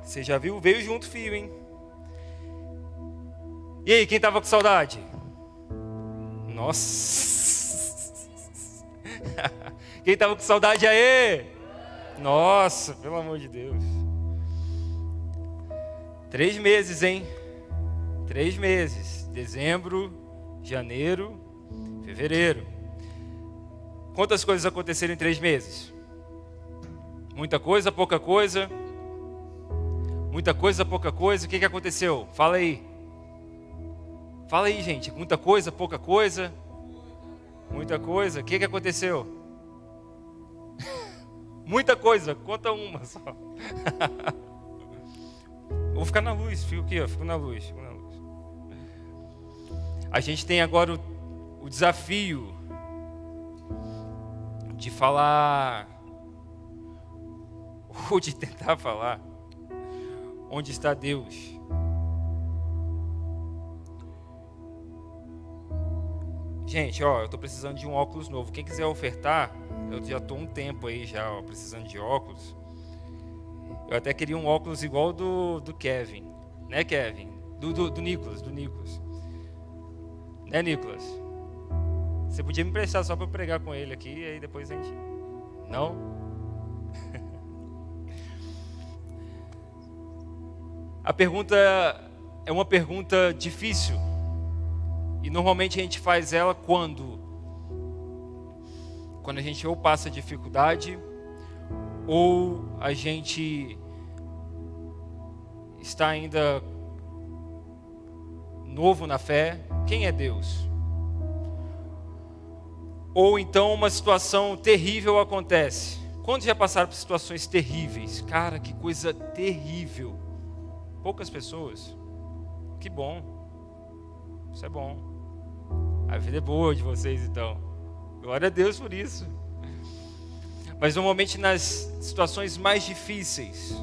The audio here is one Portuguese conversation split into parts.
Você já viu? Veio junto fio, hein? E aí, quem tava com saudade? Nossa! Quem tava com saudade aí? Nossa, pelo amor de Deus. 3 meses, hein? 3 meses. Dezembro, janeiro, fevereiro. Quantas coisas aconteceram em 3 meses? Muita coisa, pouca coisa? Muita coisa, pouca coisa? O que aconteceu? Fala aí. Fala aí, gente. Muita coisa, pouca coisa? Muita coisa. O que aconteceu? Muita coisa. Conta uma só. Vou ficar na luz. Fico aqui, ó. Fico na luz. A gente tem agora o desafio de falar, ou de tentar falar, onde está Deus. Gente, ó, eu tô precisando de um óculos novo. Quem quiser ofertar, eu já tô um tempo aí já, ó, precisando de óculos. Eu até queria um óculos igual do Kevin, né, Kevin? Do Nicolas, Né, Nicolas? Você podia me emprestar só para eu pregar com ele aqui, e aí depois a gente... Não? A pergunta é uma pergunta difícil. E normalmente a gente faz ela quando a gente ou passa dificuldade, ou a gente está ainda novo na fé. Quem é Deus? Ou então uma situação terrível acontece. Quantos já passaram por situações terríveis? Cara, que coisa terrível. Poucas pessoas. Que bom. Isso é bom. A vida é boa de vocês, então. Glória a Deus por isso. Mas normalmente nas situações mais difíceis,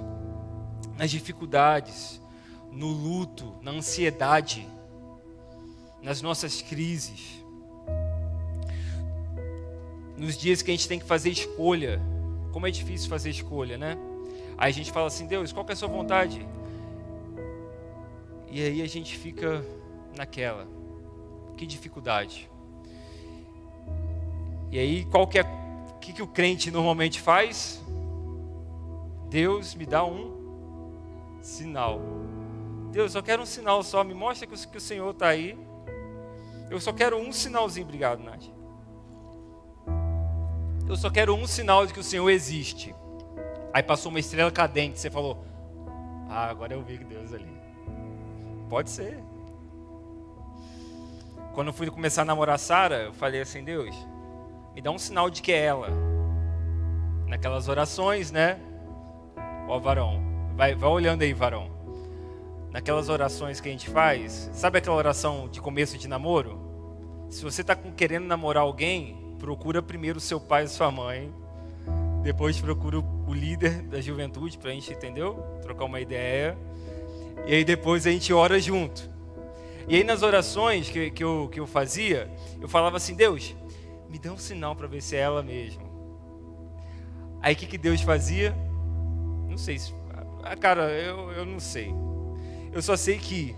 nas dificuldades, no luto, na ansiedade, nas nossas crises, nos dias que a gente tem que fazer escolha. Como é difícil fazer escolha, né? Aí a gente fala assim: Deus, qual que é a sua vontade? E aí a gente fica naquela. Que dificuldade. E aí o que o crente normalmente faz? Deus, me dá um sinal. Deus, eu quero um sinal só. Me mostra que o Senhor está aí. Eu só quero um sinalzinho. Obrigado, Nath. Eu só quero um sinal de que o Senhor existe. Aí passou uma estrela cadente. Você falou: ah, agora eu vi que Deus ali. Pode ser. Quando eu fui começar a namorar a Sara, eu falei assim: Deus, me dá um sinal de que é ela. Naquelas orações, né? Ó, varão, vai olhando aí, varão. Naquelas orações que a gente faz, sabe aquela oração de começo de namoro? Se você está querendo namorar alguém, procura primeiro o seu pai e sua mãe. Depois procura o líder da juventude para a gente, entendeu? Trocar uma ideia. E aí depois a gente ora junto. E aí nas orações que eu fazia, eu falava assim: Deus, me dá um sinal para ver se é ela mesmo. Aí o que Deus fazia? Não sei se... Cara, eu não sei. Eu só sei que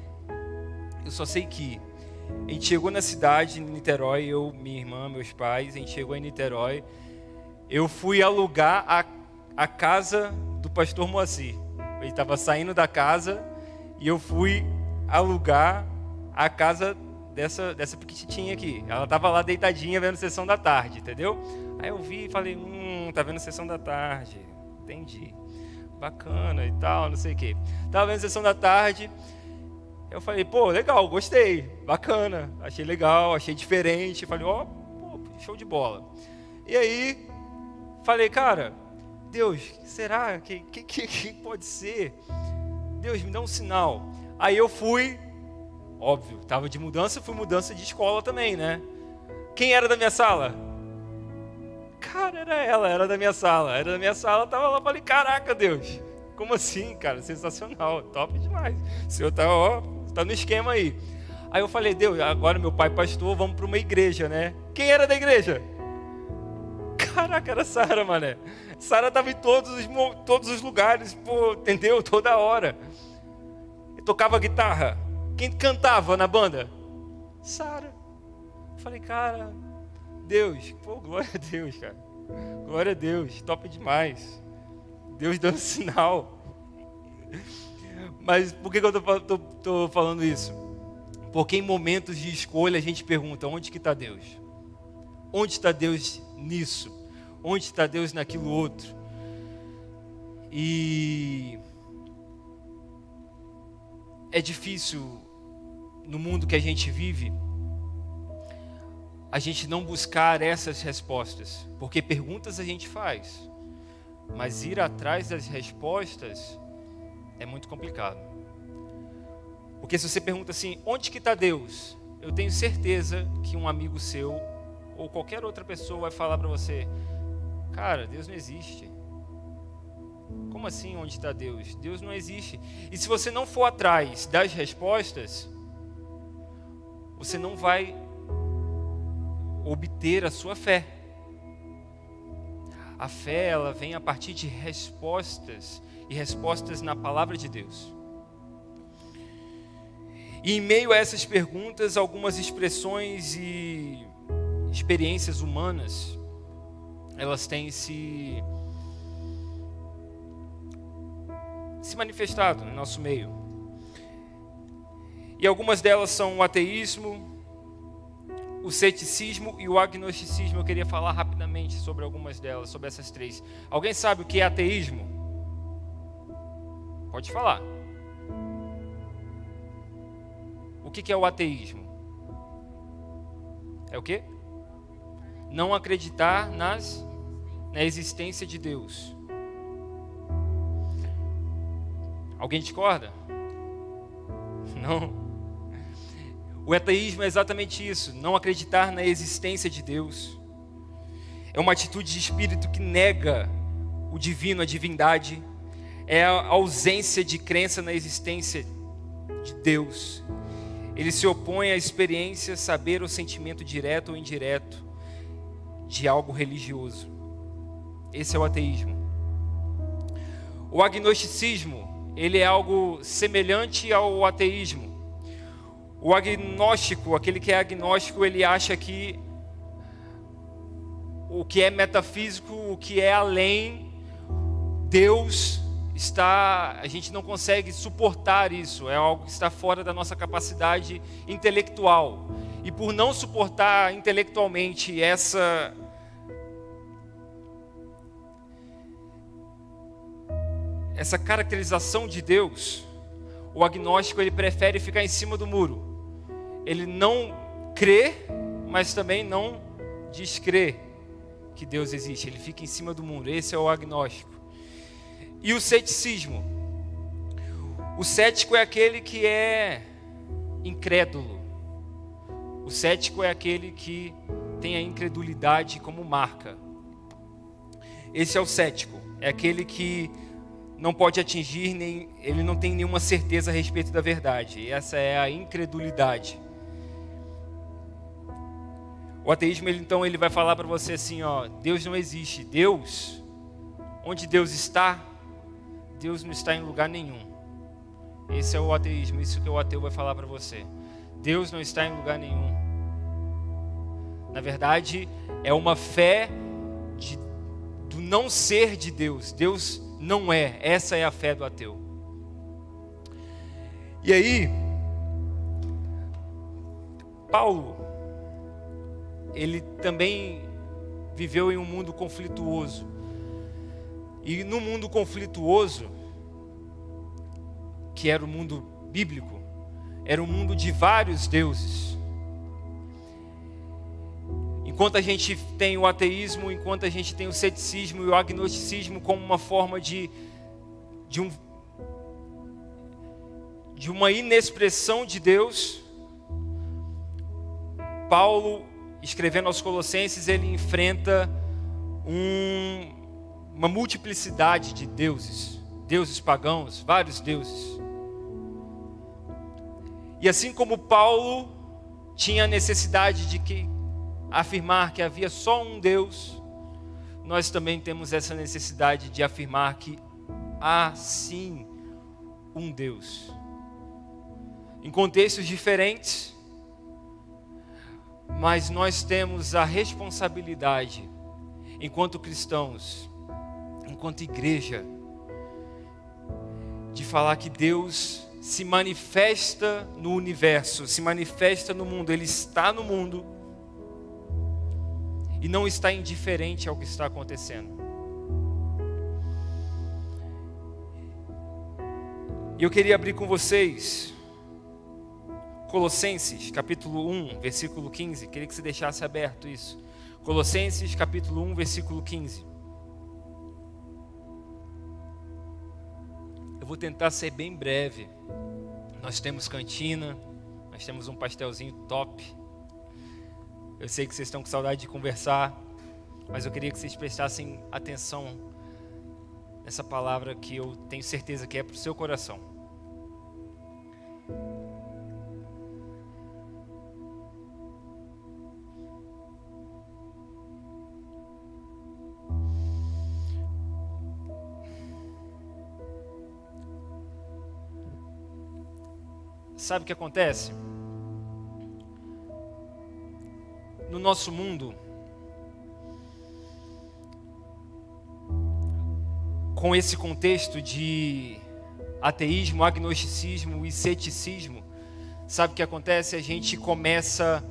a gente chegou na cidade, em Niterói, eu, minha irmã, meus pais, a gente chegou em Niterói. Eu fui alugar a casa do pastor Moacir. Ele estava saindo da casa e eu fui alugar a casa dessa pequitinha aqui. Ela estava lá deitadinha vendo Sessão da Tarde, entendeu? Aí eu vi e falei: tá vendo Sessão da Tarde. Entendi. Bacana e tal, não sei o quê. Tava vendo Sessão da Tarde. Eu falei: pô, legal, gostei. Bacana. Achei legal, achei diferente. Falei: ó, show de bola. E aí, falei: cara, Deus, será? Que pode ser? Deus, me dá um sinal. Aí eu fui... Óbvio, estava de mudança, fui mudança de escola também, né? Quem era da minha sala? Cara, era da minha sala. Era da minha sala, tava lá, falei: caraca, Deus, como assim, cara? Sensacional, top demais. O Senhor tá no esquema aí. Aí eu falei: Deus, agora meu pai pastor, vamos para uma igreja, né? Quem era da igreja? Caraca, era Sara, mané. Sara estava em todos os lugares, pô, entendeu? Toda hora. Eu tocava guitarra. Quem cantava na banda? Sara. Falei, cara, Deus, pô, glória a Deus, cara. Glória a Deus, top demais. Deus dando sinal. Mas por que eu tô falando isso? Porque em momentos de escolha a gente pergunta, onde que está Deus? Onde está Deus nisso? Onde está Deus naquilo outro? E é difícil no mundo que a gente vive a gente não buscar essas respostas, porque perguntas a gente faz, mas ir atrás das respostas é muito complicado. Porque se você pergunta assim, onde que está Deus? Eu tenho certeza que um amigo seu ou qualquer outra pessoa vai falar para você, cara, Deus não existe. Como assim, onde está Deus? Deus não existe. E se você não for atrás das respostas, você não vai obter a sua fé. A fé, ela vem a partir de respostas, e respostas na palavra de Deus. E em meio a essas perguntas, algumas expressões e experiências humanas, elas têm se manifestado no nosso meio. E algumas delas são o ateísmo, o ceticismo e o agnosticismo. Eu queria falar rapidamente sobre algumas delas, sobre essas três. Alguém sabe o que é ateísmo? Pode falar. O que é o ateísmo? É o quê? Não acreditar na existência de Deus. Alguém discorda? Não. O ateísmo é exatamente isso, não acreditar na existência de Deus. É uma atitude de espírito que nega o divino, a divindade. É a ausência de crença na existência de Deus. Ele se opõe à experiência, saber ou sentimento direto ou indireto de algo religioso. Esse é o ateísmo. O agnosticismo, ele é algo semelhante ao ateísmo. O agnóstico, aquele que é agnóstico, ele acha que o que é metafísico, o que é além, Deus está, a gente não consegue suportar isso, é algo que está fora da nossa capacidade intelectual. E por não suportar intelectualmente essa caracterização de Deus, o agnóstico, ele prefere ficar em cima do muro. Ele não crê, mas também não descrê que Deus existe. Ele fica em cima do muro. Esse é o agnóstico. E o ceticismo. O cético é aquele que é incrédulo. O cético é aquele que tem a incredulidade como marca. Esse é o cético. É aquele que não pode atingir, ele não tem nenhuma certeza a respeito da verdade. E essa é a incredulidade. O ateísmo, ele vai falar para você assim, ó, Deus não existe. Deus, onde Deus está, Deus não está em lugar nenhum. Esse é o ateísmo, isso que o ateu vai falar para você. Deus não está em lugar nenhum. Na verdade, é uma fé do não ser de Deus. Deus não é. Essa é a fé do ateu. E aí, Paulo, ele também viveu em um mundo conflituoso. E no mundo conflituoso, que era o mundo bíblico, era um mundo de vários deuses. Enquanto a gente tem o ateísmo, enquanto a gente tem o ceticismo e o agnosticismo como uma forma de uma inexpressão de Deus, Paulo, escrevendo aos Colossenses, ele enfrenta uma multiplicidade de deuses, deuses pagãos, vários deuses. E assim como Paulo tinha a necessidade de afirmar que havia só um Deus, nós também temos essa necessidade de afirmar que há sim um Deus. Em contextos diferentes, mas nós temos a responsabilidade, enquanto cristãos, enquanto igreja, de falar que Deus se manifesta no universo, se manifesta no mundo. Ele está no mundo e não está indiferente ao que está acontecendo. E eu queria abrir com vocês Colossenses, capítulo 1, versículo 15. Queria que você deixasse aberto isso. Colossenses, capítulo 1, versículo 15. Eu vou tentar ser bem breve. Nós temos cantina, nós temos um pastelzinho top. Eu sei que vocês estão com saudade de conversar, mas eu queria que vocês prestassem atenção nessa palavra que eu tenho certeza que é para o seu coração. Sabe o que acontece? No nosso mundo, com esse contexto de ateísmo, agnosticismo e ceticismo, sabe o que acontece? A gente começa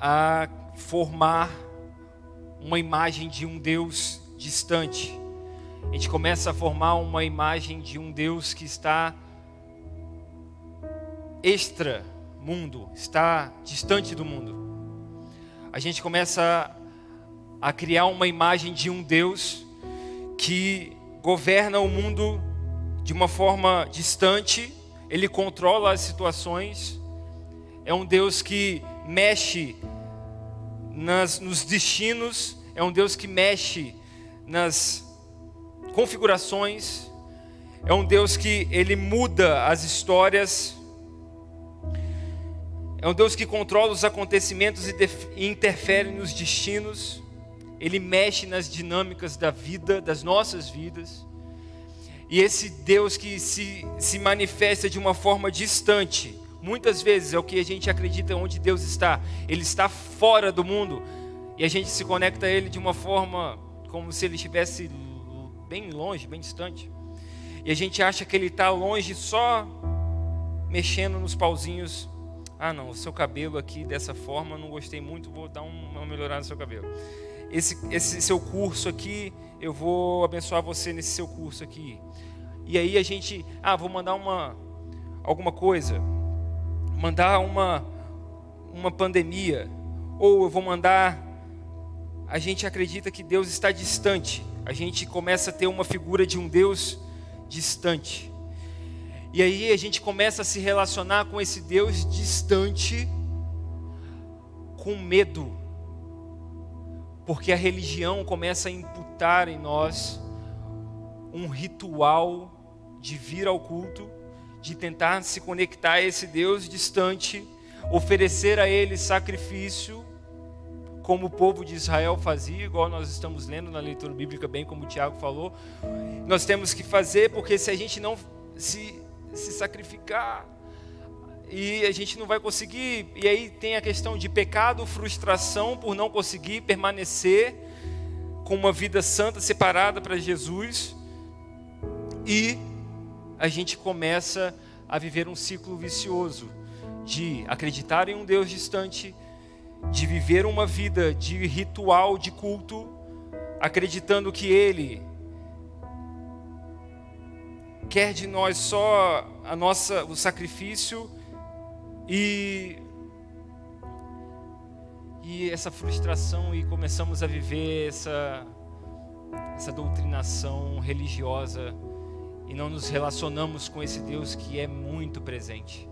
a formar uma imagem de um Deus distante. A gente começa a formar uma imagem de um Deus que está extra mundo, está distante do mundo. A gente começa a criar uma imagem de um Deus que governa o mundo de uma forma distante. Ele controla as situações. É um Deus que mexe nos destinos. É um Deus que mexe nas configurações. É um Deus que ele muda as histórias. É um Deus que controla os acontecimentos e interfere nos destinos. Ele mexe nas dinâmicas da vida, das nossas vidas. E esse Deus que se manifesta de uma forma distante, muitas vezes é o que a gente acredita onde Deus está. Ele está fora do mundo e a gente se conecta a Ele de uma forma como se Ele estivesse bem longe, bem distante. E a gente acha que Ele está longe só mexendo nos pauzinhos. Ah não, o seu cabelo aqui dessa forma, não gostei muito, vou dar uma melhorada no seu cabelo. Esse seu curso aqui, eu vou abençoar você nesse seu curso aqui. E aí a gente, vou mandar alguma coisa, mandar uma pandemia, ou eu vou mandar. A gente acredita que Deus está distante. A gente começa a ter uma figura de um Deus distante. E aí a gente começa a se relacionar com esse Deus distante com medo. Porque a religião começa a imputar em nós um ritual de vir ao culto, de tentar se conectar a esse Deus distante, oferecer a Ele sacrifício, como o povo de Israel fazia, igual nós estamos lendo na leitura bíblica, bem como o Tiago falou. Nós temos que fazer, porque se a gente não se sacrificar, e a gente não vai conseguir. E aí tem a questão de pecado, frustração por não conseguir permanecer com uma vida santa, separada para Jesus. E a gente começa a viver um ciclo vicioso de acreditar em um Deus distante, de viver uma vida de ritual, de culto, acreditando que Ele quer de nós só o sacrifício e essa frustração, e começamos a viver essa doutrinação religiosa e não nos relacionamos com esse Deus que é muito presente.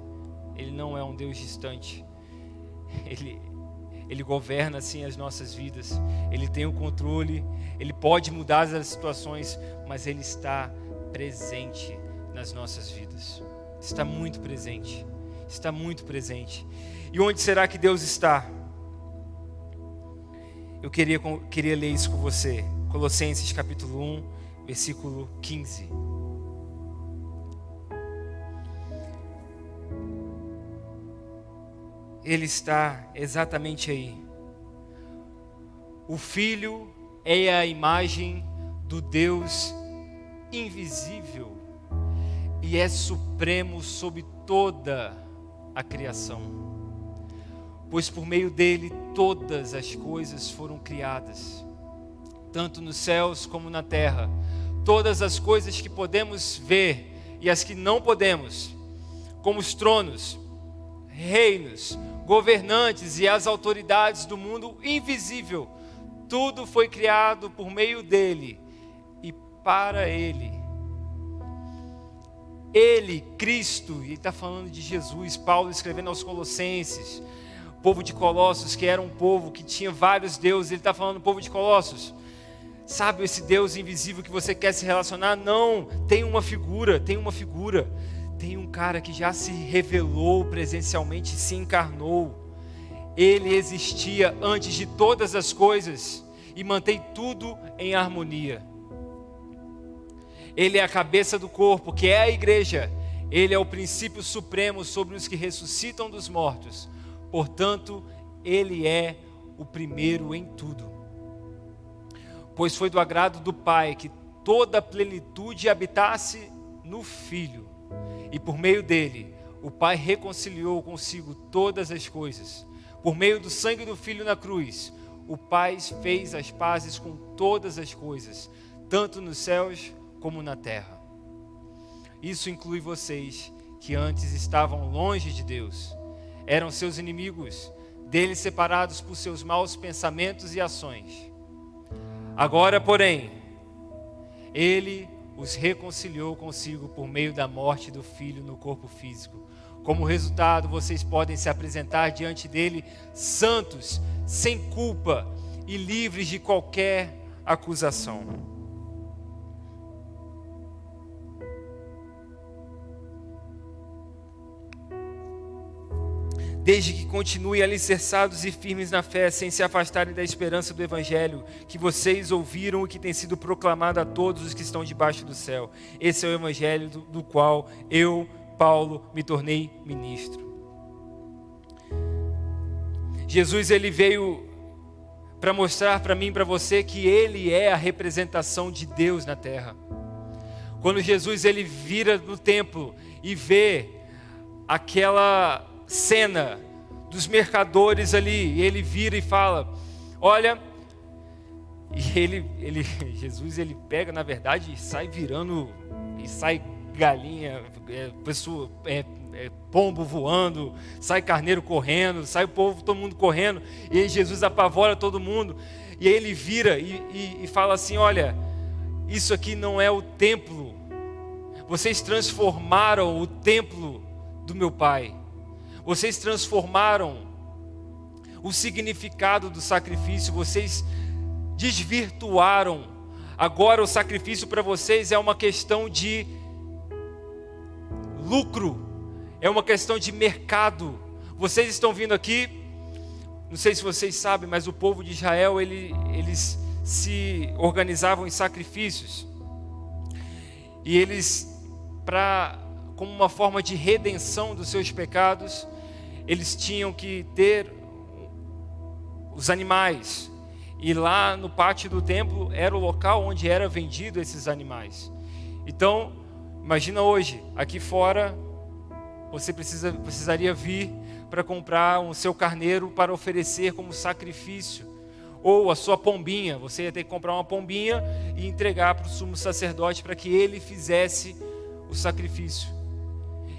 Ele não é um Deus distante. Ele governa sim as nossas vidas. Ele tem o controle. Ele pode mudar as situações, mas Ele está presente nas nossas vidas. Está muito presente. Está muito presente. E onde será que Deus está? Eu queria ler isso com você. Colossenses capítulo 1, versículo 15. Ele está exatamente aí. O Filho é a imagem do Deus invisível e é supremo sobre toda a criação, pois por meio dele todas as coisas foram criadas, tanto nos céus como na terra, todas as coisas que podemos ver e as que não podemos, como os tronos, reinos, governantes e as autoridades do mundo invisível. Tudo foi criado por meio dele e para ele. Ele, Cristo, e está falando de Jesus, Paulo escrevendo aos Colossenses, o povo de Colossos, que era um povo que tinha vários deuses, ele está falando do povo de Colossos. Sabe esse Deus invisível que você quer se relacionar? Não, tem uma figura. Tem um cara que já se revelou presencialmente, se encarnou. Ele existia antes de todas as coisas e mantém tudo em harmonia. Ele é a cabeça do corpo, que é a igreja. Ele é o princípio supremo sobre os que ressuscitam dos mortos. Portanto, ele é o primeiro em tudo. Pois foi do agrado do Pai que toda a plenitude habitasse no Filho. E por meio dele, o Pai reconciliou consigo todas as coisas. Por meio do sangue do Filho na cruz, o Pai fez as pazes com todas as coisas, tanto nos céus como na terra. Isso inclui vocês, que antes estavam longe de Deus, eram seus inimigos, dele separados por seus maus pensamentos e ações. Agora, porém, ele os reconciliou consigo por meio da morte do Filho no corpo físico. Como resultado, vocês podem se apresentar diante dele santos, sem culpa e livres de qualquer acusação. Desde que continuem alicerçados e firmes na fé, sem se afastarem da esperança do Evangelho, que vocês ouviram e que tem sido proclamado a todos os que estão debaixo do céu. Esse é o Evangelho do qual eu, Paulo, me tornei ministro. Jesus, ele veio para mostrar para mim e para você que ele é a representação de Deus na terra. Quando Jesus, ele vira no templo e vê aquela cena dos mercadores ali, e ele vira e fala, olha, e Jesus, ele pega, na verdade, e sai virando, e sai galinha, pombo voando, sai carneiro correndo, sai o povo, todo mundo correndo, e aí Jesus apavora todo mundo, e aí ele vira e fala assim, olha, isso aqui não é o templo, vocês transformaram o templo do meu Pai. Vocês transformaram o significado do sacrifício, vocês desvirtuaram. Agora o sacrifício para vocês é uma questão de lucro, é uma questão de mercado. Vocês estão vindo aqui, não sei se vocês sabem, mas o povo de Israel, eles se organizavam em sacrifícios. E eles, como uma forma de redenção dos seus pecados, eles tinham que ter os animais, e lá no pátio do templo era o local onde era vendido esses animais. Então, imagina hoje, aqui fora, você precisaria vir para comprar o seu carneiro para oferecer como sacrifício, ou a sua pombinha, você ia ter que comprar uma pombinha e entregar para o sumo sacerdote para que ele fizesse o sacrifício.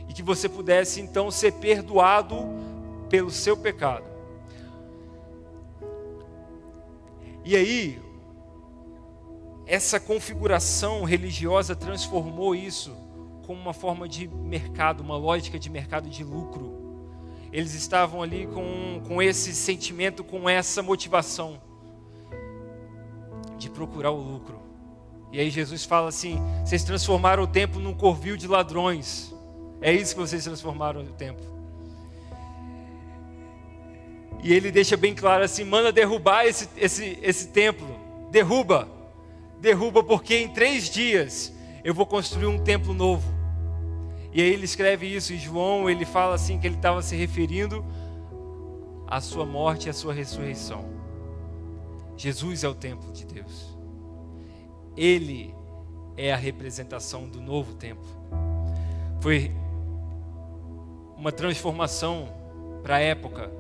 E que você pudesse então ser perdoado pelo seu pecado. E aí, essa configuração religiosa transformou isso como uma forma de mercado, uma lógica de mercado de lucro. Eles estavam ali com esse sentimento, com essa motivação de procurar o lucro. E aí Jesus fala assim, vocês transformaram o templo num covil de ladrões. É isso que vocês transformaram o templo. E ele deixa bem claro assim, manda derrubar esse templo. Derruba. derruba, porque em 3 dias eu vou construir um templo novo. E aí ele escreve isso, e João, ele fala assim, que ele estava se referindo à sua morte e à sua ressurreição. Jesus é o templo de Deus. Ele é a representação do novo templo. Foi uma transformação para a época.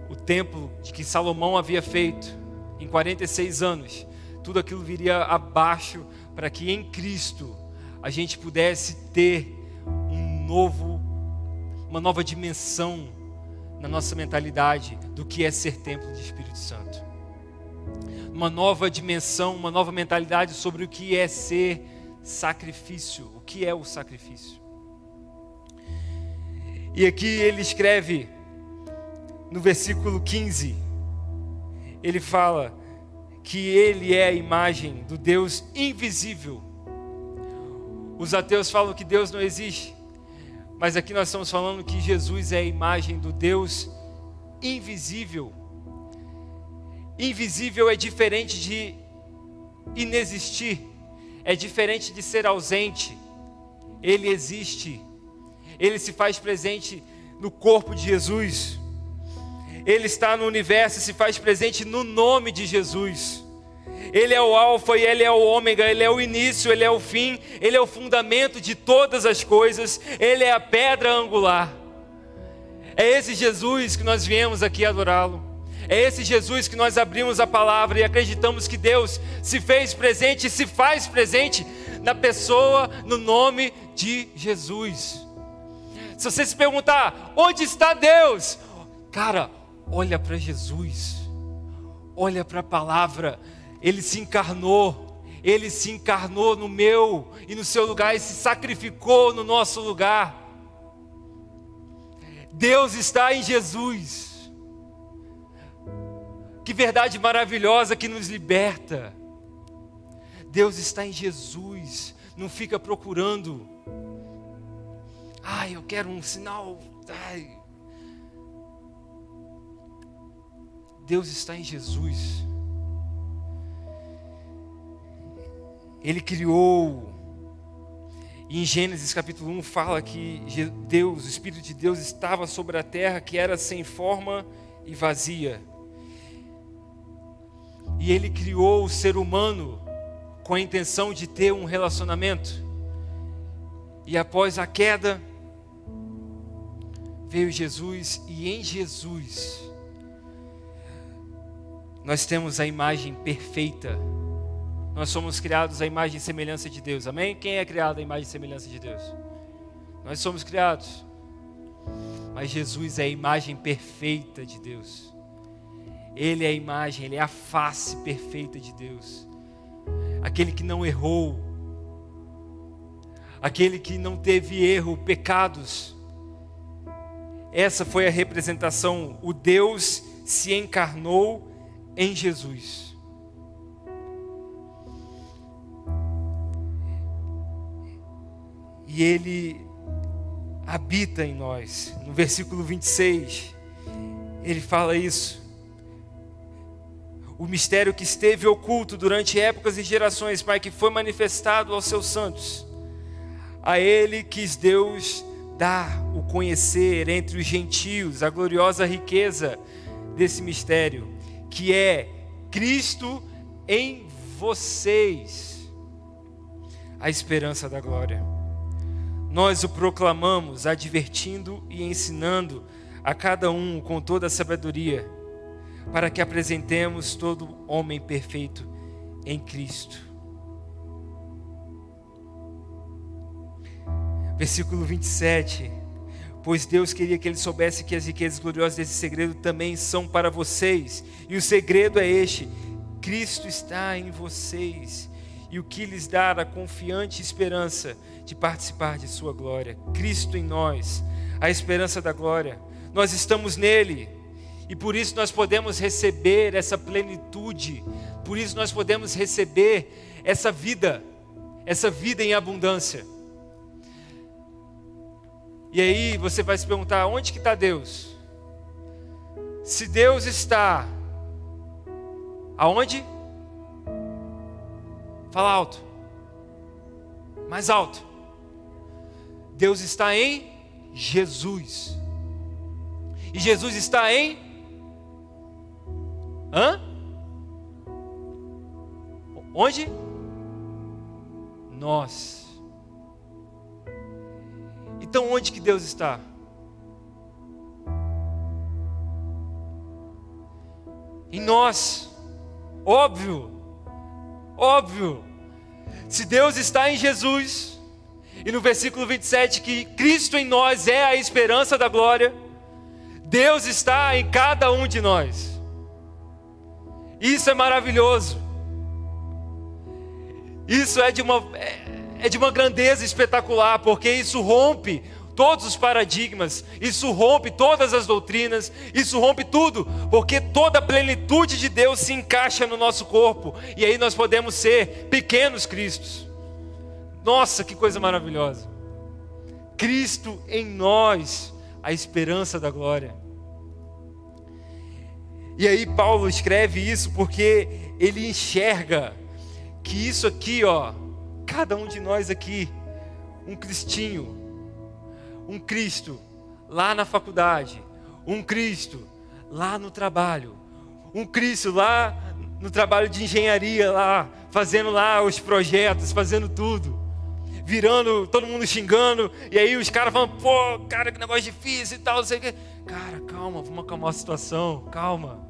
O templo de que Salomão havia feito em 46 anos, tudo aquilo viria abaixo para que em Cristo a gente pudesse ter uma nova dimensão na nossa mentalidade do que é ser templo de Espírito Santo. Uma nova dimensão, uma nova mentalidade sobre o que é ser sacrifício, o que é o sacrifício. E aqui ele escreve, no versículo 15, ele fala que ele é a imagem do Deus invisível. Os ateus falam que Deus não existe, mas aqui nós estamos falando que Jesus é a imagem do Deus invisível. Invisível é diferente de inexistir, é diferente de ser ausente. Ele existe, ele se faz presente no corpo de Jesus. Ele está no universo e se faz presente no nome de Jesus. Ele é o alfa e ele é o ômega, ele é o início, ele é o fim, ele é o fundamento de todas as coisas, ele é a pedra angular. É esse Jesus que nós viemos aqui adorá-lo. É esse Jesus que nós abrimos a palavra e acreditamos que Deus se fez presente e se faz presente na pessoa, no nome de Jesus. Se você se perguntar, onde está Deus? Cara, olha para Jesus, olha para a palavra. Ele se encarnou no meu e no seu lugar e se sacrificou no nosso lugar. Deus está em Jesus. Que verdade maravilhosa que nos liberta. Deus está em Jesus. Não fica procurando. Eu quero um sinal. Deus está em Jesus. Ele criou. Em Gênesis capítulo 1 fala que Deus, o Espírito de Deus estava sobre a terra que era sem forma e vazia. E Ele criou o ser humano com a intenção de ter um relacionamento. E após a queda, veio Jesus, e em Jesus nós temos a imagem perfeita. Nós somos criados à imagem e semelhança de Deus, amém? Quem é criado à imagem e semelhança de Deus? Nós somos criados. Mas Jesus é a imagem perfeita de Deus. Ele é a imagem, Ele é a face perfeita de Deus. Aquele que não errou, aquele que não teve erro, pecados. Essa foi a representação. O Deus se encarnou em Jesus. E Ele habita em nós. No versículo 26, Ele fala isso. O mistério que esteve oculto durante épocas e gerações, Pai, que foi manifestado aos seus santos. A Ele quis Deus dar o conhecer entre os gentios, a gloriosa riqueza desse mistério, que é Cristo em vocês, a esperança da glória. Nós o proclamamos, advertindo e ensinando a cada um com toda a sabedoria, para que apresentemos todo homem perfeito em Cristo. Versículo 27. Pois Deus queria que ele soubesse que as riquezas gloriosas desse segredo também são para vocês. E o segredo é este: Cristo está em vocês, e o que lhes dá a confiante esperança de participar de sua glória. Cristo em nós, a esperança da glória. Nós estamos nele, e por isso nós podemos receber essa plenitude, por isso nós podemos receber essa vida em abundância. E aí você vai se perguntar, onde que está Deus? Se Deus está aonde? Fala alto. Mais alto. Deus está em Jesus. E Jesus está em... Onde? Nós. Então onde que Deus está? Em nós. Óbvio. Óbvio. Se Deus está em Jesus, e no versículo 27 que Cristo em nós é a esperança da glória, Deus está em cada um de nós. Isso é maravilhoso. Isso é de uma grandeza espetacular, porque isso rompe todos os paradigmas, isso rompe todas as doutrinas, isso rompe tudo, porque toda a plenitude de Deus se encaixa no nosso corpo, e aí nós podemos ser pequenos Cristos. Nossa, que coisa maravilhosa! Cristo em nós, a esperança da glória. E aí Paulo escreve isso porque ele enxerga que isso aqui, ó, cada um de nós aqui, um cristinho, um Cristo lá na faculdade, um Cristo lá no trabalho, um Cristo lá no trabalho de engenharia, lá fazendo lá os projetos, fazendo tudo, virando, todo mundo xingando, e aí os caras falam, pô, cara, que negócio difícil e tal, não sei o quê. Cara, calma, vamos acalmar a situação, calma.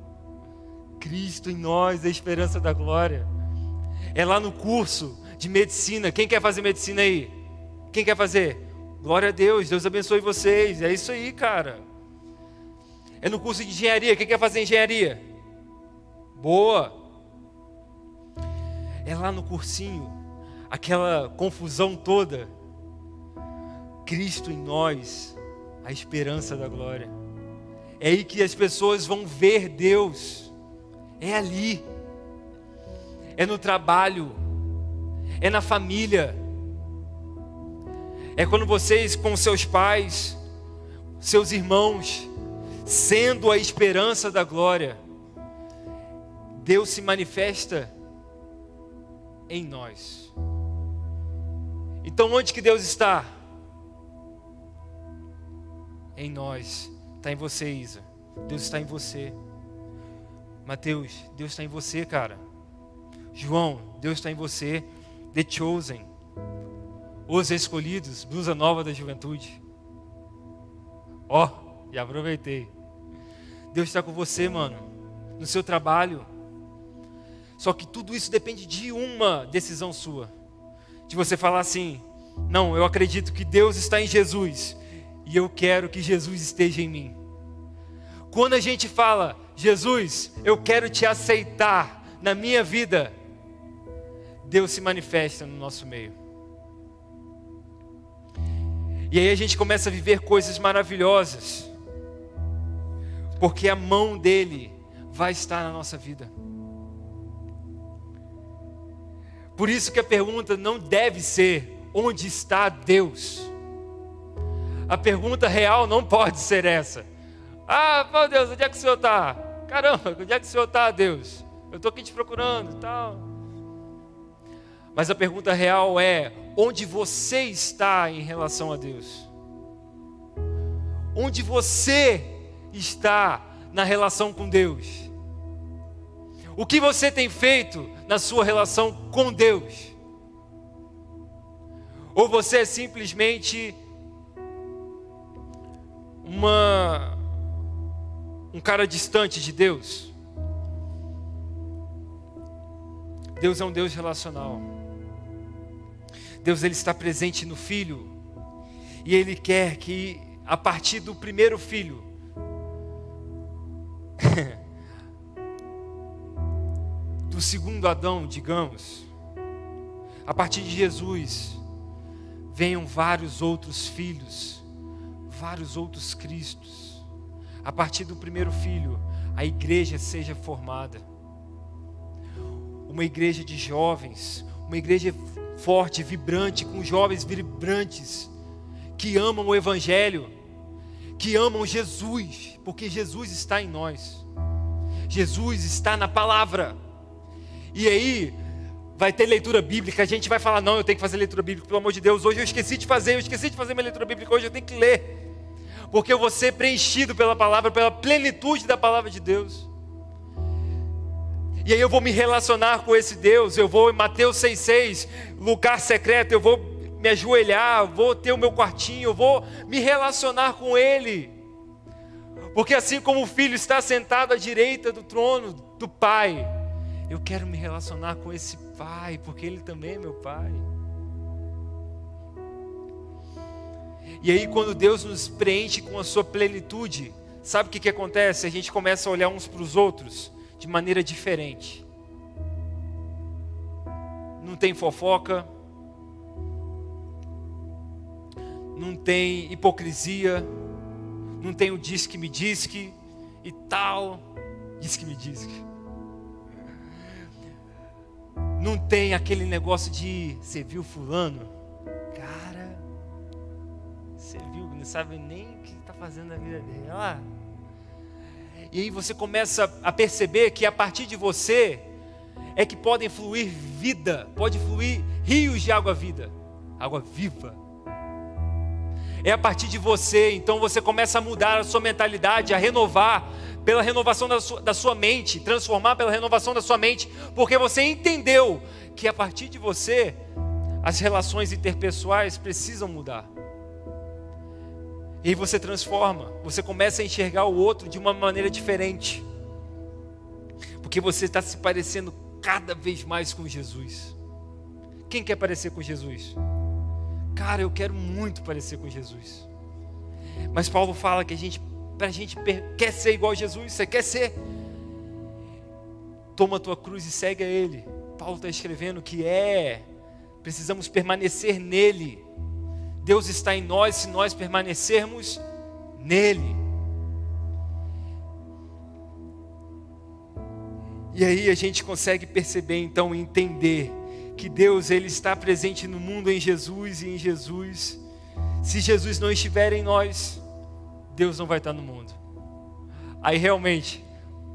Cristo em nós, a esperança da glória. É lá no curso de medicina. Quem quer fazer medicina aí? Quem quer fazer? Glória a Deus, Deus abençoe vocês. É isso aí, cara. É no curso de engenharia. Quem quer fazer engenharia? Boa. É lá no cursinho, aquela confusão toda. Cristo em nós, a esperança da glória. É aí que as pessoas vão ver Deus. É ali. É no trabalho, é na família, é quando vocês com seus pais, seus irmãos, sendo a esperança da glória, Deus se manifesta em nós. Então onde que Deus está? Em nós. Está em você, Isa. Deus está em você. Mateus, Deus está em você, cara. João, Deus está em você. The Chosen, os escolhidos, blusa nova da juventude. Ó, já aproveitei. Deus está com você, mano, no seu trabalho. Só que tudo isso depende de uma decisão sua. De você falar assim, não, eu acredito que Deus está em Jesus, e eu quero que Jesus esteja em mim. Quando a gente fala, Jesus, eu quero te aceitar na minha vida, Deus se manifesta no nosso meio. E aí a gente começa a viver coisas maravilhosas, porque a mão dele vai estar na nossa vida. Por isso que a pergunta não deve ser, onde está Deus? A pergunta real não pode ser essa. Ah, meu Deus, onde é que o Senhor está? Caramba, onde é que o Senhor está, Deus? Eu estou aqui te procurando e tal. Mas a pergunta real é, onde você está em relação a Deus? Onde você está na relação com Deus? O que você tem feito na sua relação com Deus? Ou você é simplesmente um cara distante de Deus? Deus é um Deus relacional. Deus, ele está presente no Filho, e Ele quer que a partir do primeiro filho, do segundo Adão, digamos, a partir de Jesus, venham vários outros filhos, vários outros Cristos. A partir do primeiro filho, a igreja seja formada. Uma igreja de jovens, uma igreja forte, vibrante, com jovens vibrantes, que amam o Evangelho, que amam Jesus, porque Jesus está em nós. Jesus está na palavra. E aí, vai ter leitura bíblica, a gente vai falar, não, eu tenho que fazer leitura bíblica, pelo amor de Deus, hoje eu esqueci de fazer minha leitura bíblica, hoje eu tenho que ler. Porque eu vou ser preenchido pela palavra, pela plenitude da palavra de Deus. E aí eu vou me relacionar com esse Deus, eu vou em Mateus 6,6, lugar secreto, eu vou me ajoelhar, vou ter o meu quartinho, eu vou me relacionar com Ele. Porque assim como o Filho está sentado à direita do trono do Pai, eu quero me relacionar com esse Pai, porque Ele também é meu Pai. E aí quando Deus nos preenche com a sua plenitude, sabe o que acontece? A gente começa a olhar uns para os outros de maneira diferente. Não tem fofoca, não tem hipocrisia, não tem o diz que me diz que e tal, diz que me diz que. Não tem aquele negócio de, você viu fulano? Cara, você viu, não sabe nem o que está fazendo na vida dele, olha lá. E aí você começa a perceber que a partir de você é que podem fluir vida, pode fluir rios de água viva. É a partir de você, então você começa a mudar a sua mentalidade, a renovar pela renovação da sua mente, transformar pela renovação da sua mente, porque você entendeu que a partir de você as relações interpessoais precisam mudar. E aí você transforma, você começa a enxergar o outro de uma maneira diferente. Porque você está se parecendo cada vez mais com Jesus. Quem quer parecer com Jesus? Cara, eu quero muito parecer com Jesus. Mas Paulo fala que pra gente quer ser igual a Jesus, você quer ser? Toma a tua cruz e segue a Ele. Paulo está escrevendo que precisamos permanecer nele. Deus está em nós se nós permanecermos nele. E aí a gente consegue perceber, então, entender que Deus, Ele está presente no mundo em Jesus e em Jesus. Se Jesus não estiver em nós, Deus não vai estar no mundo. Aí realmente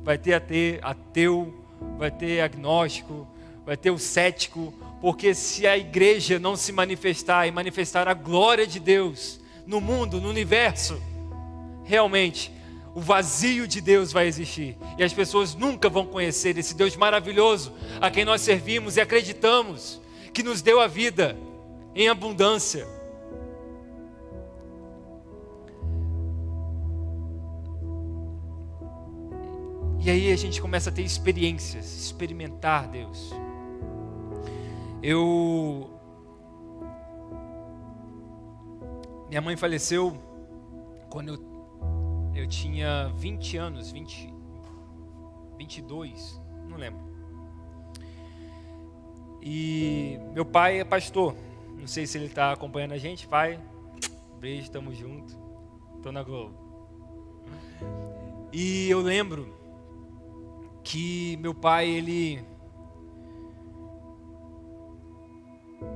vai ter ateu, vai ter agnóstico, vai ter o cético, porque se a igreja não se manifestar e manifestar a glória de Deus no mundo, no universo, realmente o vazio de Deus vai existir. E as pessoas nunca vão conhecer esse Deus maravilhoso a quem nós servimos e acreditamos que nos deu a vida em abundância. E aí a gente começa a ter experiências, experimentar Deus. Minha mãe faleceu quando eu tinha 20 anos, 22, não lembro. E meu pai é pastor, não sei se ele está acompanhando a gente. Pai, beijo, tamo junto, tô na Globo. E eu lembro que meu pai,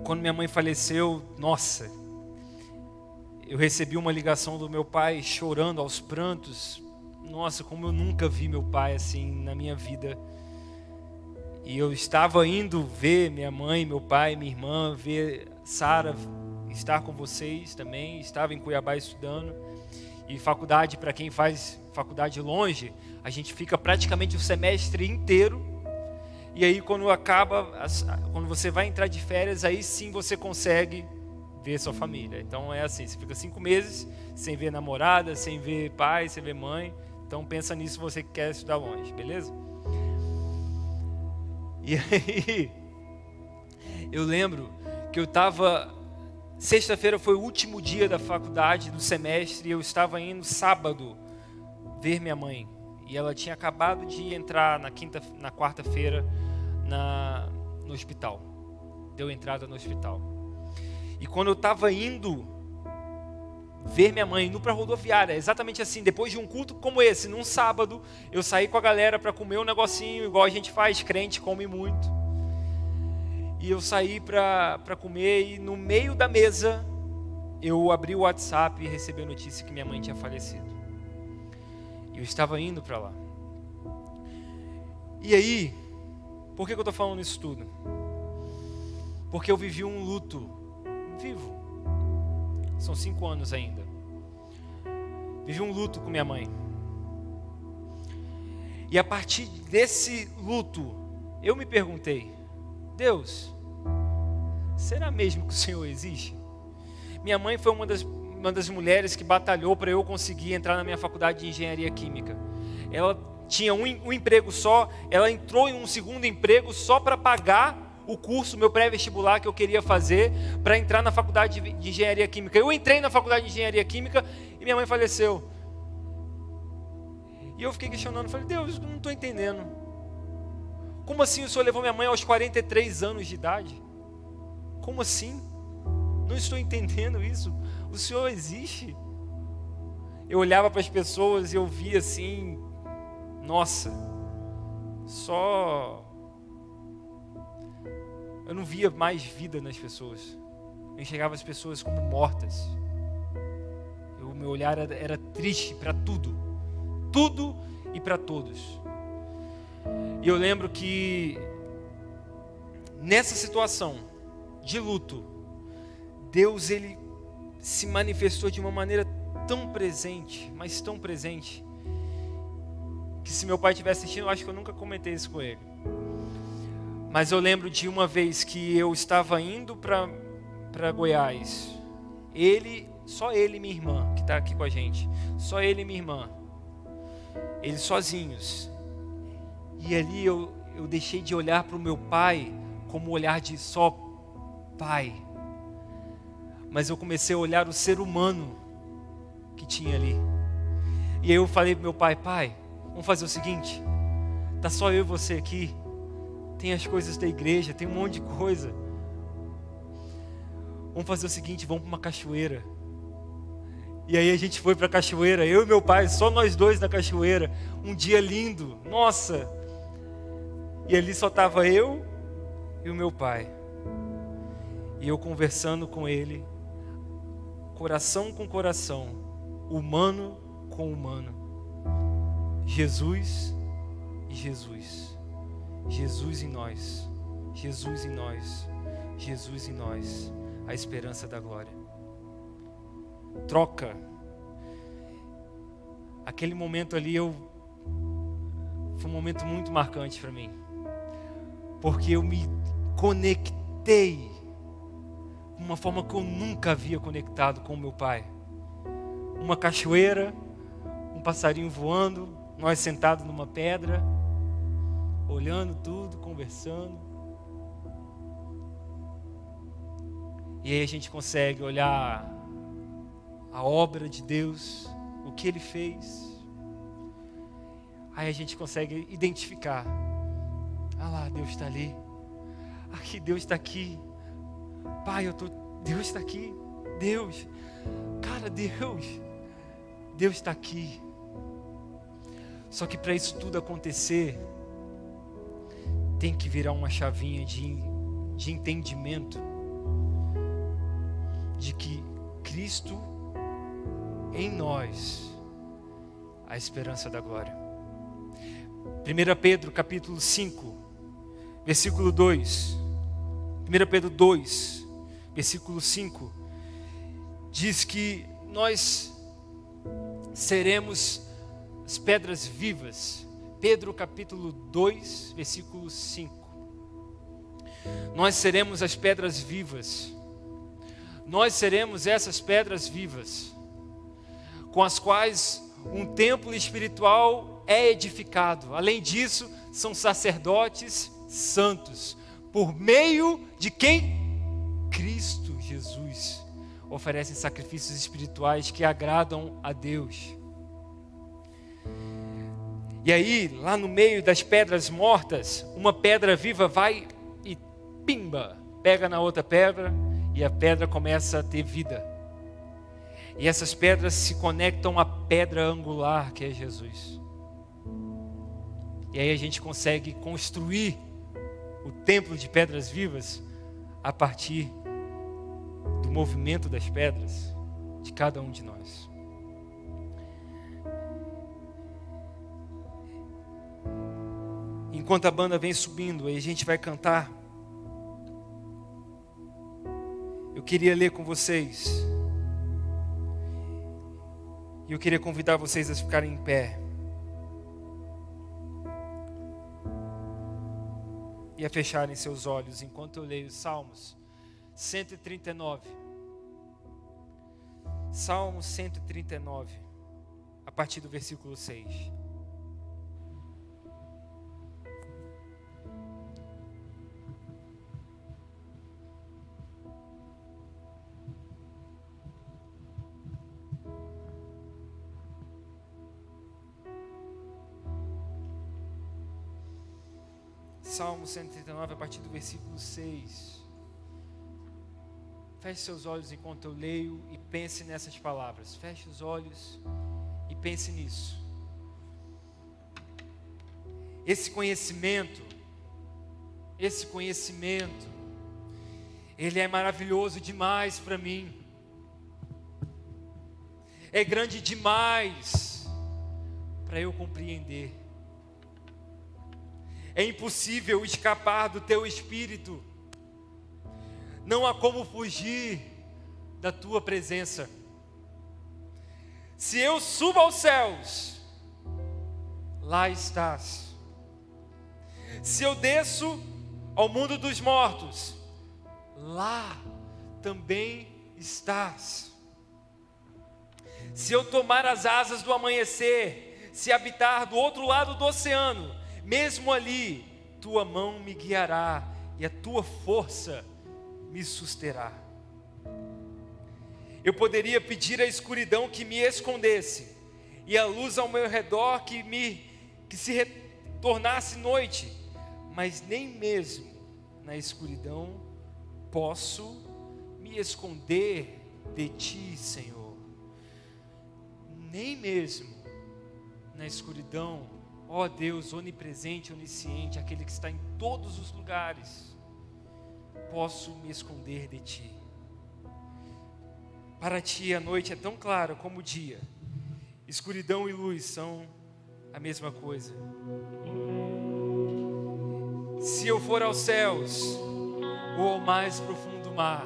quando minha mãe faleceu, nossa, eu recebi uma ligação do meu pai chorando aos prantos. Nossa, como eu nunca vi meu pai assim na minha vida. E eu estava indo ver minha mãe, meu pai, minha irmã, ver Sara, estar com vocês também. Estava em Cuiabá estudando. E faculdade, para quem faz faculdade longe, a gente fica praticamente o semestre inteiro. E aí quando quando você vai entrar de férias, aí sim você consegue ver sua família. Então é assim, você fica 5 meses sem ver namorada, sem ver pai, sem ver mãe. Então pensa nisso, você que quer estudar longe, beleza? E aí eu lembro que eu estava, sexta-feira foi o último dia da faculdade, do semestre, e eu estava indo sábado ver minha mãe. E ela tinha acabado de entrar na quarta-feira no hospital. Deu entrada no hospital. E quando eu estava indo ver minha mãe, indo para a rodoviária, exatamente assim, depois de um culto como esse, num sábado, eu saí com a galera para comer um negocinho, igual a gente faz, crente come muito. E eu saí para comer, e no meio da mesa, eu abri o WhatsApp e recebi a notícia que minha mãe tinha falecido. E eu estava indo para lá. E aí, por que eu estou falando isso tudo? porque eu vivi um luto vivo. São 5 anos ainda. Vivi um luto com minha mãe. E a partir desse luto, eu me perguntei: Deus, será mesmo que o Senhor existe? Minha mãe foi uma das mulheres que batalhou para eu conseguir entrar na minha faculdade de engenharia química. Ela tinha um emprego só, ela entrou em um segundo emprego só para pagar o curso, meu pré-vestibular que eu queria fazer para entrar na faculdade de engenharia química. Eu entrei na faculdade de engenharia química e minha mãe faleceu. E eu fiquei questionando, falei: Deus, eu não estou entendendo. Como assim o Senhor levou minha mãe aos 43 anos de idade? Como assim? Não estou entendendo isso. O Senhor existe? Eu olhava para as pessoas e eu via assim, nossa, eu não via mais vida nas pessoas. Eu enxergava as pessoas como mortas. O meu olhar era triste para tudo e para todos. E eu lembro que nessa situação de luto, Deus, ele se manifestou de uma maneira tão presente, mas tão presente, que se meu pai estiver assistindo, eu acho que eu nunca comentei isso com ele. Mas eu lembro de uma vez que eu estava indo para Goiás. Só ele e minha irmã, que está aqui com a gente. Só ele e minha irmã. Eles sozinhos. E ali eu deixei de olhar para o meu pai como um olhar de só pai. Mas eu comecei a olhar o ser humano que tinha ali. E aí eu falei para meu pai: pai, vamos fazer o seguinte, tá só eu e você aqui, tem as coisas da igreja, tem um monte de coisa. Vamos fazer o seguinte, vamos para uma cachoeira. E aí a gente foi para a cachoeira, eu e meu pai, só nós dois na cachoeira. Um dia lindo, nossa. E ali só estava eu e o meu pai. E eu conversando com ele, coração com coração, humano com humano. Jesus e Jesus. Jesus em nós. Jesus em nós. Jesus em nós. A esperança da glória. Troca. Aquele momento ali foi um momento muito marcante para mim. Porque eu me conectei de uma forma que eu nunca havia conectado com o meu pai. Uma cachoeira, um passarinho voando, nós sentados numa pedra, olhando tudo, conversando. E aí a gente consegue olhar a obra de Deus, o que Ele fez. Aí a gente consegue identificar: ah lá, Deus está ali. Aqui, Deus está aqui. Pai, Deus está aqui. Deus, cara, Deus está aqui. Só que para isso tudo acontecer, tem que virar uma chavinha de entendimento de que Cristo em nós, a esperança da glória. 1 Pedro capítulo 5, versículo 2. 1 Pedro 2, versículo 5, diz que nós seremos as pedras vivas. Pedro capítulo 2, versículo 5. Nós seremos as pedras vivas. Nós seremos essas pedras vivas, com as quais um templo espiritual é edificado. Além disso, são sacerdotes santos, por meio de quem? Cristo Jesus. Oferecem sacrifícios espirituais que agradam a Deus. E aí, lá no meio das pedras mortas, uma pedra viva vai e pimba, pega na outra pedra, e a pedra começa a ter vida. E essas pedras se conectam à pedra angular, que é Jesus. E aí a gente consegue construir o templo de pedras vivas a partir do movimento das pedras de cada um de nós. Enquanto a banda vem subindo, aí a gente vai cantar. Eu queria ler com vocês. E eu queria convidar vocês a ficarem em pé. E a fecharem seus olhos enquanto eu leio Salmos 139. Salmo 139, a partir do versículo 6. Salmo 139, a partir do versículo 6. Feche seus olhos enquanto eu leio e pense nessas palavras. Feche os olhos e pense nisso. Esse conhecimento, ele é maravilhoso demais para mim. É grande demais para eu compreender. É impossível escapar do teu espírito. Não há como fugir da tua presença. Se eu subo aos céus, lá estás. Se eu desço ao mundo dos mortos, lá também estás. Se eu tomar as asas do amanhecer, se habitar do outro lado do oceano, mesmo ali, tua mão me guiará e a tua força me susterá. Eu poderia pedir à escuridão que me escondesse, e a luz ao meu redor que se tornasse noite, mas nem mesmo na escuridão posso me esconder de ti, Senhor. Nem mesmo na escuridão, ó Deus onipresente, onisciente, aquele que está em todos os lugares, posso me esconder de ti. Para ti a noite é tão clara como o dia. Escuridão e luz são a mesma coisa. Se eu for aos céus ou ao mais profundo mar,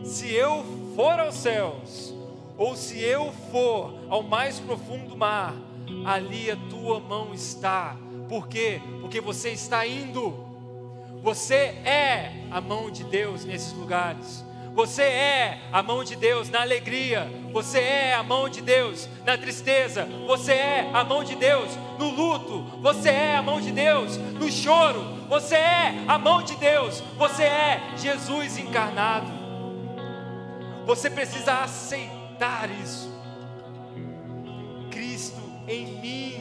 se eu for aos céus ou se eu for ao mais profundo mar, ali a tua mão está. Por quê? Porque você está indo. Você é a mão de Deus nesses lugares. Você é a mão de Deus na alegria. Você é a mão de Deus na tristeza. Você é a mão de Deus no luto. Você é a mão de Deus no choro. Você é a mão de Deus. Você é Jesus encarnado. Você precisa aceitar isso. Cristo em mim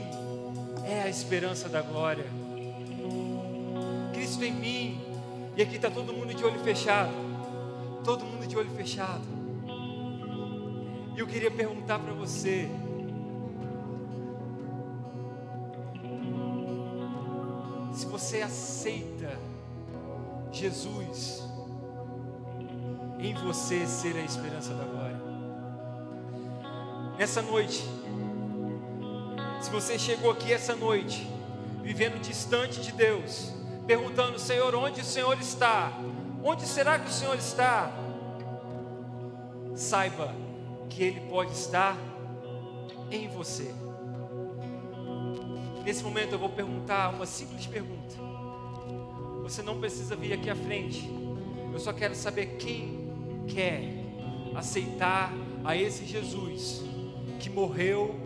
é a esperança da glória. Cristo em mim. E aqui está todo mundo de olho fechado. Todo mundo de olho fechado. E eu queria perguntar para você: se você aceita Jesus em você ser a esperança da glória. Nessa noite, se você chegou aqui essa noite vivendo distante de Deus, perguntando: Senhor, onde o Senhor está? Onde será que o Senhor está? Saiba que Ele pode estar em você. Nesse momento eu vou perguntar uma simples pergunta. Você não precisa vir aqui à frente. Eu só quero saber quem quer aceitar a esse Jesus que morreu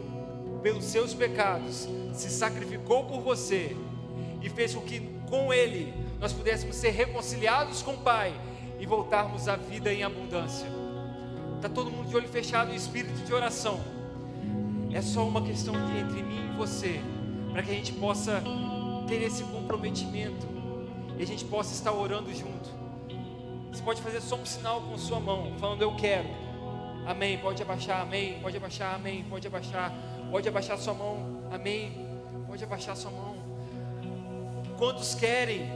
pelos seus pecados, se sacrificou por você e fez com que com Ele nós pudéssemos ser reconciliados com o Pai e voltarmos à vida em abundância. Está todo mundo de olho fechado em espírito de oração. É só uma questão de entre mim e você, para que a gente possa ter esse comprometimento e a gente possa estar orando junto. Você pode fazer só um sinal com sua mão, falando: eu quero. Amém. Pode abaixar, amém. Pode abaixar, amém. Pode abaixar. Pode abaixar sua mão, amém. Pode abaixar sua mão. Quantos querem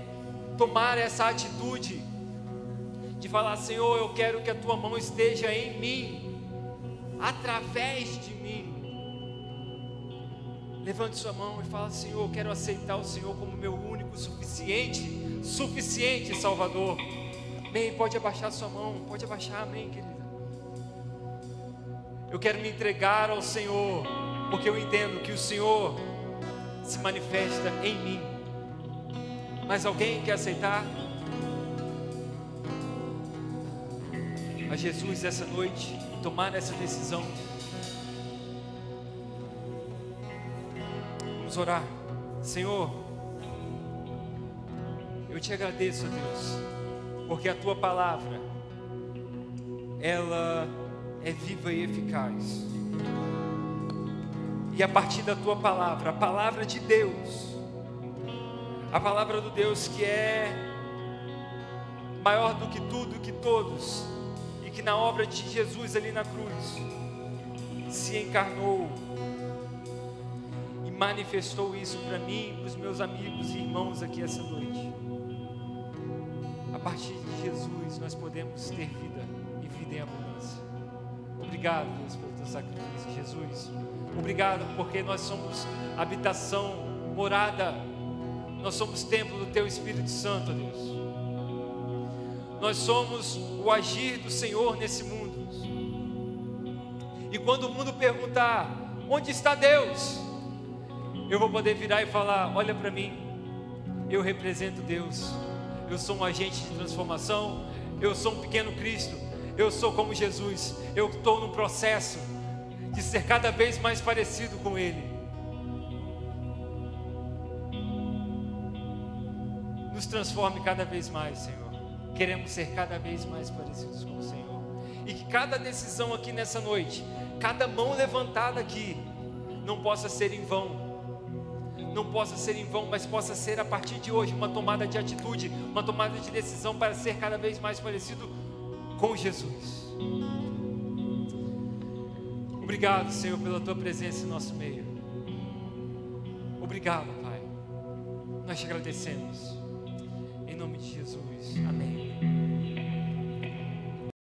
tomar essa atitude de falar: Senhor, eu quero que a tua mão esteja em mim, através de mim? Levante sua mão e fala: Senhor, eu quero aceitar o Senhor como meu único, suficiente Salvador. Amém, pode abaixar sua mão, pode abaixar, amém, querida. Eu quero me entregar ao Senhor, porque eu entendo que o Senhor se manifesta em mim. Mas alguém quer aceitar a Jesus essa noite, tomar essa decisão? Vamos orar. Senhor, eu te agradeço, a Deus, porque a Tua palavra, ela é viva e eficaz. E a partir da Tua palavra, a palavra de Deus, a palavra do Deus que é maior do que tudo e que todos, e que na obra de Jesus ali na cruz, se encarnou e manifestou isso para mim, para os meus amigos e irmãos aqui essa noite. A partir de Jesus nós podemos ter vida e vida em abundância. Obrigado, Deus, pelo Teu sacrifício, Jesus. Obrigado porque nós somos habitação, morada, nós somos templo do Teu Espírito Santo, Deus. Nós somos o agir do Senhor nesse mundo. E quando o mundo perguntar, onde está Deus? Eu vou poder virar e falar, olha para mim, eu represento Deus. Eu sou um agente de transformação, eu sou um pequeno Cristo, eu sou como Jesus, eu estou no processo de ser cada vez mais parecido com Ele. Nos transforme cada vez mais, Senhor. Queremos ser cada vez mais parecidos com o Senhor. E que cada decisão aqui nessa noite, cada mão levantada aqui, não possa ser em vão. Não possa ser em vão, mas possa ser a partir de hoje uma tomada de atitude, uma tomada de decisão para ser cada vez mais parecido com Jesus. Obrigado, Senhor, pela Tua presença em nosso meio. Obrigado, Pai. Nós te agradecemos. Em nome de Jesus. Amém.